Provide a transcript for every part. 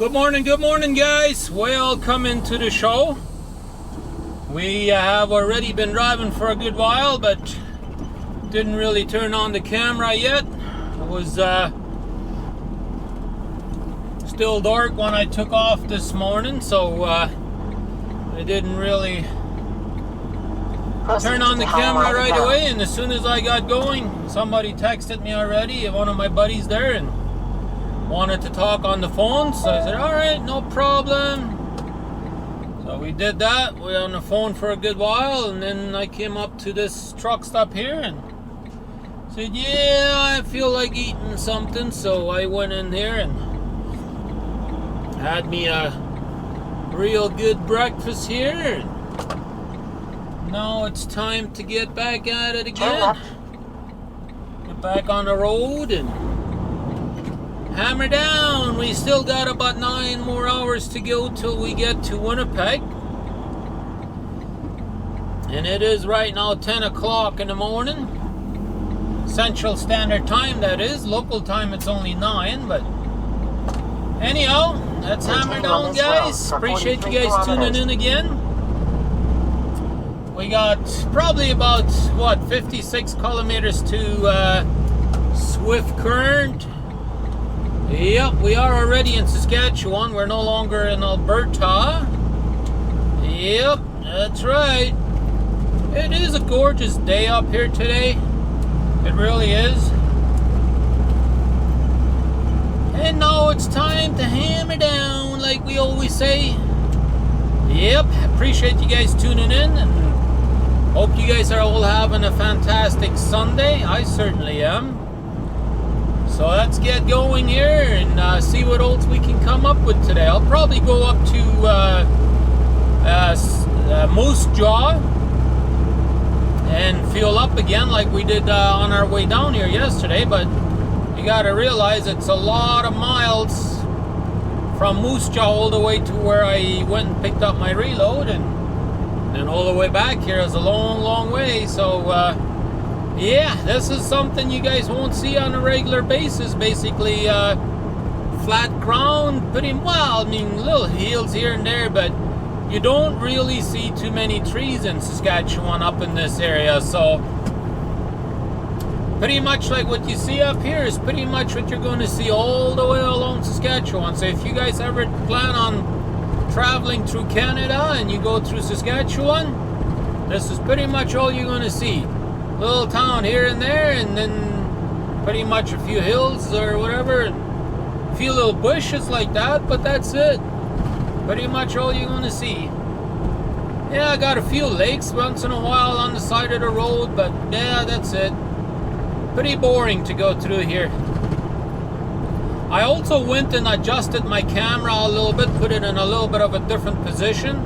Good morning guys. Welcome into the show. We have already been driving for a good while, but didn't really turn on the camera yet. It was still dark when I took off this morning, so I didn't really turn on the camera right away. And as soon as I got going, somebody texted me already, one of my buddies there, and wanted to talk on the phone. So I said, all right, no problem. So we did that. We were on the phone for a good while, and then I came up to this truck stop here and said, yeah, I feel like eating something. So I went in here and had me a real good breakfast here. And now it's time to get back at it again. Get back on the road and hammer down. We still got about 9 more hours to go till we get to Winnipeg. And it is right now 10 o'clock in the morning. Central Standard Time, that is. Local time it's only 9, but anyhow, let's hammer down, guys. Appreciate you guys tuning in again. We got probably about, 56 kilometers to Swift Current. Yep, we are already in Saskatchewan. We're no longer in Alberta. Yep, that's right. It is a gorgeous day up here today. It really is. And now it's time to hammer down, like we always say. Yep, appreciate you guys tuning in, and hope you guys are all having a fantastic Sunday. I certainly am. So let's get going here and see what else we can come up with today. I'll probably go up to Moose Jaw and fuel up again like we did on our way down here yesterday. But you got to realize it's a lot of miles from Moose Jaw all the way to where I went and picked up my reload, and then all the way back here is a long way. So yeah, this is something you guys won't see on a regular basis. Basically, flat ground, pretty well. I mean, little hills here and there, but you don't really see too many trees in Saskatchewan up in this area. So, pretty much like what you see up here is pretty much what you're going to see all the way along Saskatchewan. So, if you guys ever plan on traveling through Canada and you go through Saskatchewan, this is pretty much all you're going to see. Little town here and there, and then pretty much a few hills or whatever, and a few little bushes like that, but that's it. Pretty much all you're gonna see. Yeah, I got a few lakes once in a while on the side of the road, but yeah, that's it. Pretty boring to go through here. I also went and adjusted my camera a little bit, put it in a little bit of a different position.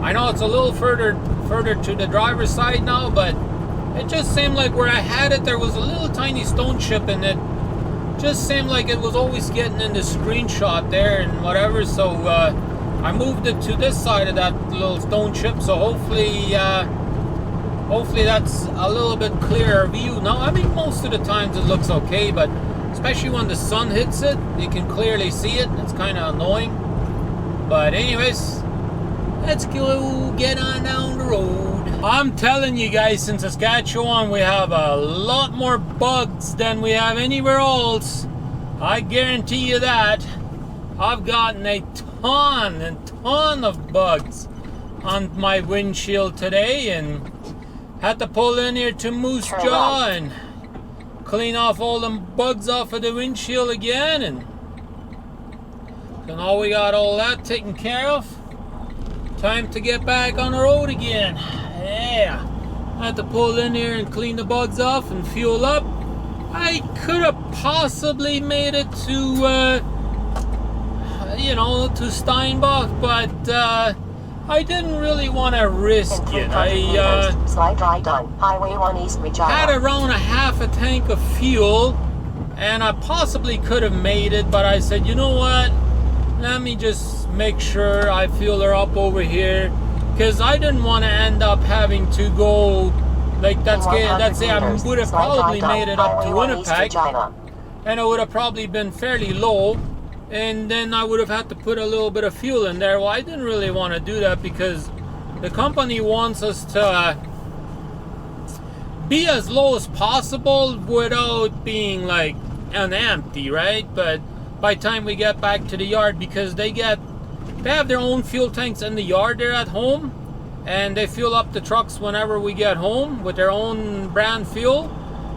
I know it's a little further to the driver's side now, but it just seemed like where I had it, there was a little tiny stone chip in it. Just seemed like it was always getting in the screenshot there and whatever. So I moved it to this side of that little stone chip. So hopefully that's a little bit clearer view. Now, I mean, most of the times it looks okay, but especially when the sun hits it, you can clearly see it. It's kind of annoying. But anyways, let's go get on down the road. I'm telling you guys, in Saskatchewan we have a lot more bugs than we have anywhere else. I guarantee you that. I've gotten a ton of bugs on my windshield today, and had to pull in here to Moose Jaw and clean off all them bugs off of the windshield again. And so now we got all that taken care of. Time to get back on the road again. Yeah, I had to pull in here and clean the bugs off and fuel up. I could have possibly made it to, to Steinbach, but I didn't really want to risk it. I slide right on Highway 1 East Regina. Had around a half a tank of fuel, and I possibly could have made it, but I said, you know what? Let me just make sure I fuel her up over here, because I didn't want to end up having to go, like, that's it, I would have probably made it up to Winnipeg, and it would have probably been fairly low, and then I would have had to put a little bit of fuel in there. Well, I didn't really want to do that because the company wants us to be as low as possible without being like an empty, right? But by the time we get back to the yard, because they have their own fuel tanks in the yard there at home, and they fuel up the trucks whenever we get home with their own brand fuel.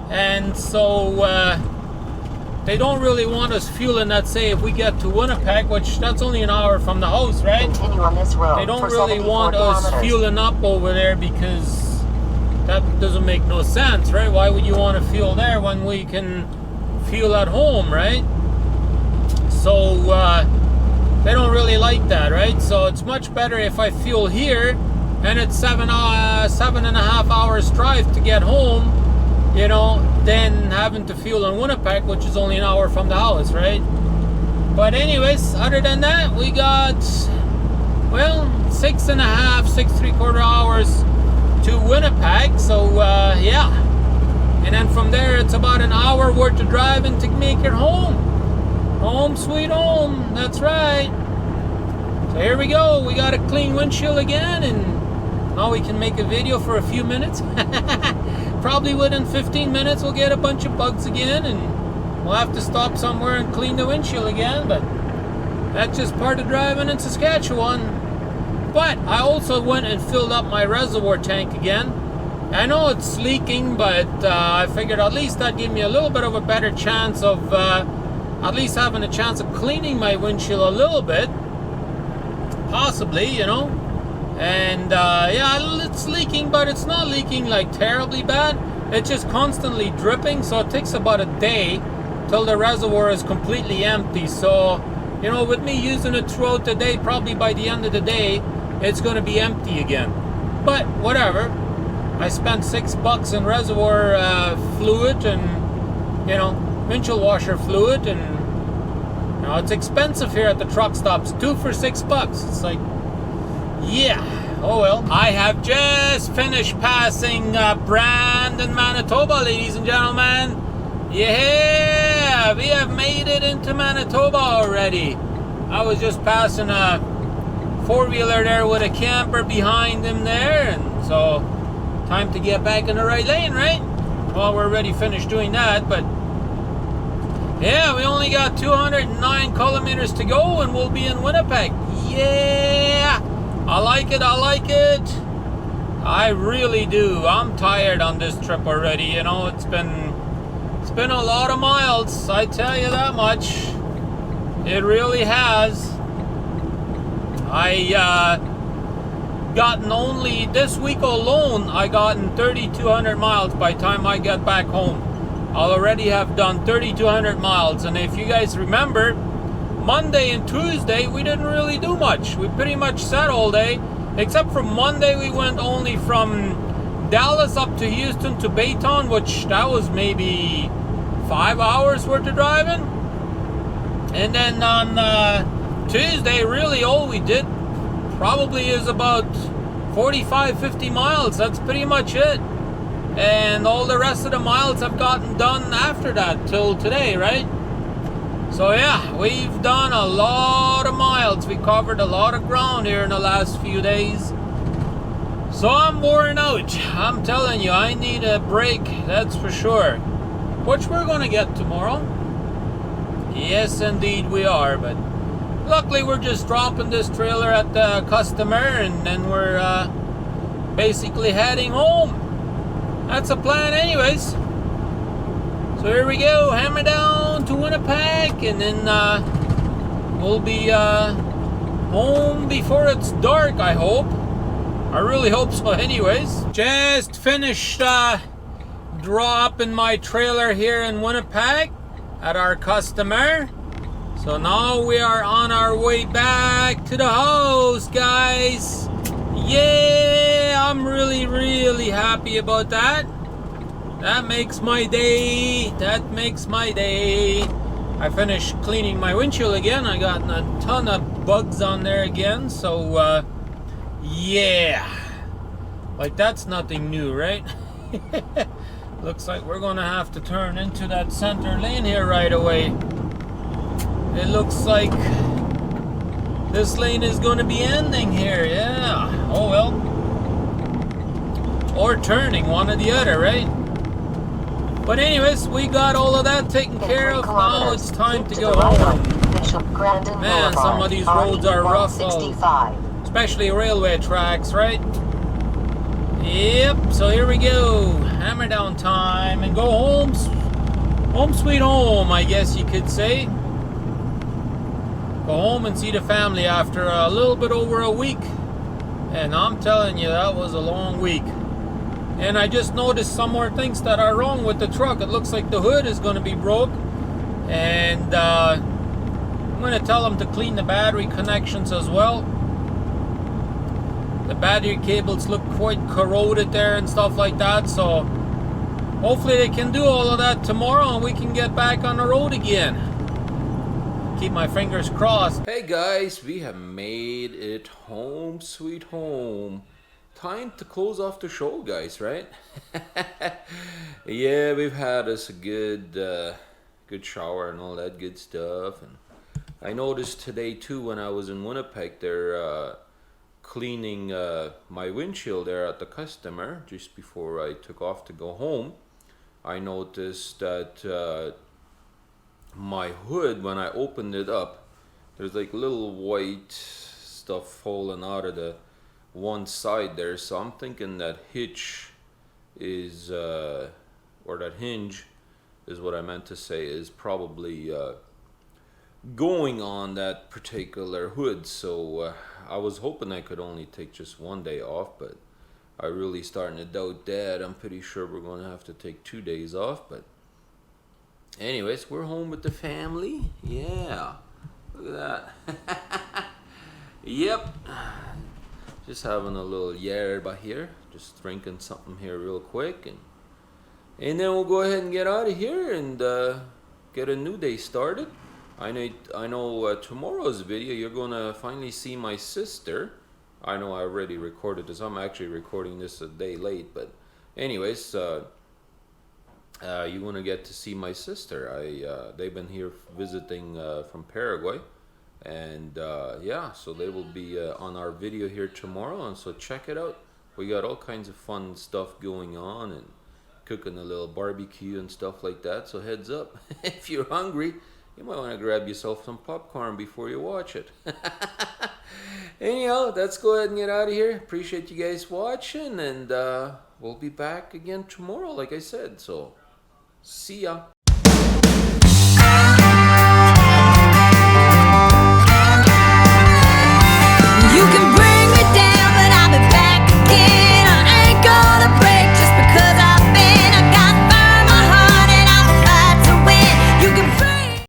And so they don't really want us fueling, let's say if we get to Winnipeg, which that's only an hour from the house, right? Continue on this road They don't for really 74 want us kilometers. fueling up over there because that doesn't make no sense, right? Why would you want to fuel there when we can fuel at home, right? So they don't really like that, right? So it's much better if I fuel here, and it's 7.5 hours drive to get home, you know, than having to fuel in Winnipeg, which is only an hour from the house, right? But anyways, other than that, we got, well, 6.5 hours to Winnipeg. So yeah, and then from there it's about an hour worth of driving to make it home. Home sweet home, that's right. So here we go, we got a clean windshield again, and now we can make a video for a few minutes. Probably within 15 minutes we'll get a bunch of bugs again, and we'll have to stop somewhere and clean the windshield again, but that's just part of driving in Saskatchewan. But I also went and filled up my reservoir tank again. I know it's leaking, but I figured at least that gave me a little bit of a better chance of at least having a chance of cleaning my windshield a little bit, possibly, you know. And yeah, it's leaking, but it's not leaking like terribly bad. It's just constantly dripping, so it takes about a day till the reservoir is completely empty. So, you know, with me using it throughout the day, probably by the end of the day it's going to be empty again. But whatever, I spent $6 in reservoir fluid and, you know, windshield washer fluid, and you know, it's expensive here at the truck stops. 2 for $6. It's like, yeah, oh well. I have just finished passing Brandon, Manitoba, ladies and gentlemen. Yeah, we have made it into Manitoba already. I was just passing a four-wheeler there with a camper behind him there, and so time to get back in the right lane, right? Well, we're already finished doing that, but yeah, we only got 209 kilometers to go and we'll be in Winnipeg. Yeah, I like it, I like it. I really do. I'm tired on this trip already, you know. It's been a lot of miles, I tell you that much. It really has. I gotten only this week alone, I gotten 3,200 miles by the time I get back home. I'll already have done 3,200 miles, and if you guys remember, Monday and Tuesday we didn't really do much. We pretty much sat all day, except for Monday we went only from Dallas up to Houston to Baytown, which that was maybe 5 hours worth of driving. And then on Tuesday, really all we did probably is about 45-50 miles. That's pretty much it. And all the rest of the miles have gotten done after that till today, right? So yeah, we've done a lot of miles. We covered a lot of ground here in the last few days. So I'm worn out. I'm telling you, I need a break, that's for sure. Which we're gonna get tomorrow. Yes, indeed we are, but luckily we're just dropping this trailer at the customer, and then we're basically heading home. That's a plan anyways. So here we go, hammer down to Winnipeg, and then we'll be home before it's dark, I hope. I really hope so anyways. Just finished dropping my trailer here in Winnipeg at our customer. So now we are on our way back to the house, guys. Yeah, I'm really happy about that. That makes my day. That makes my day. I finished cleaning my windshield again. I got a ton of bugs on there again. So yeah, like that's nothing new, right? Looks like we're gonna have to turn into that center lane here right away. it looks like this lane is going to be ending here. Yeah. Oh well. Or turning, one or the other, right? But anyways, we got all of that taken care of. Now it's time to go home. Man, some of these roads are rough, especially railway tracks, right? Yep, so here we go. Hammer down time and go home. Home sweet home, I guess you could say. Go home and see the family after a little bit over a week. And I'm telling you, that was a long week. And I just noticed some more things that are wrong with the truck. It looks like the hood is going to be broke. And I'm going to tell them to clean the battery connections as well. The battery cables look quite corroded there and stuff like that. So hopefully they can do all of that tomorrow and we can get back on the road again. Keep my fingers crossed. Hey guys, we have made it home sweet home. Time to close off the show, guys, right? Yeah, we've had us a good shower and all that good stuff. And I noticed today too when I was in Winnipeg, they're cleaning my windshield there at the customer just before I took off to go home. I noticed that my hood, when I opened it up, there's like little white stuff falling out of the one side there, so I'm thinking that hitch is or that hinge is what I meant to say, is probably going on that particular hood. So I was hoping I could only take just one day off, but I really starting to doubt that. I'm pretty sure we're going to have to take 2 days off. But anyways, we're home with the family. Yeah, look at that. Yep. Just having a little yerba here, just drinking something here real quick, and then we'll go ahead and get out of here and get a new day started. I know tomorrow's video you're gonna finally see my sister. I know I already recorded this. I'm actually recording this a day late, but anyways, you're gonna get to see my sister. They've been here visiting from Paraguay. And yeah, so they will be on our video here tomorrow, and so check it out. We got all kinds of fun stuff going on and cooking a little barbecue and stuff like that, so heads up. If you're hungry, you might want to grab yourself some popcorn before you watch it. Anyhow, let's go ahead and get out of here. Appreciate you guys watching, and we'll be back again tomorrow like I said, so see ya.